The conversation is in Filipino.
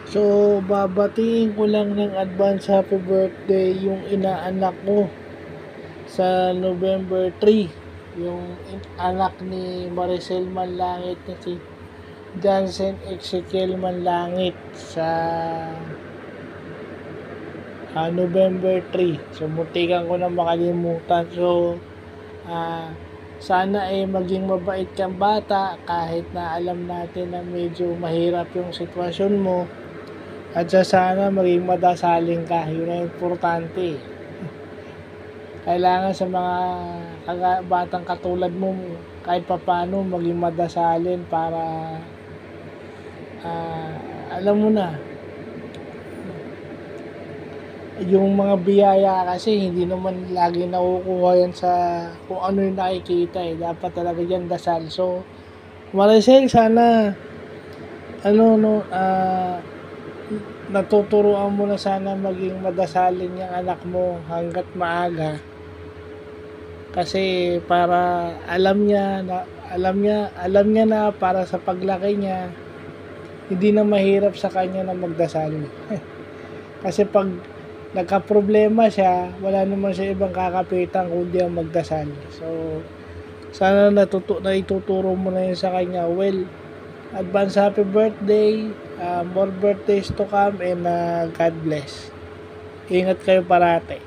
So, babatiin ko lang ng advance happy birthday yung inaanak ko sa November 3. Yung anak ni Maricel Manlangit na si Jansen Ezekiel Manlangit sa November 3. So, muntikan ko na makalimutan. So, ah, sana ay maging mabait kang bata kahit na alam natin na medyo mahirap yung sitwasyon mo. At sana maging madasalin ka. Yun ang importante. Kailangan sa mga batang katulad mo kahit papano maging madasalin para alam mo na, yung mga biyaya kasi hindi naman lagi nakukuha yan sa kung ano yung nakikita eh. Dapat talaga yan dasal. So, Maricel, sana natuturuan mo na sana maging madasalin yung anak mo hanggat maaga. Kasi para alam niya na para sa paglaki niya hindi na mahirap sa kanya na magdasal. Kasi pag nagka-problema siya, wala naman siya ibang kakapitan kundi ang magdasal. So, sana ituturo mo na yun sa kanya. Well, advance happy birthday, more birthdays to come, and God bless. Ingat kayo parate.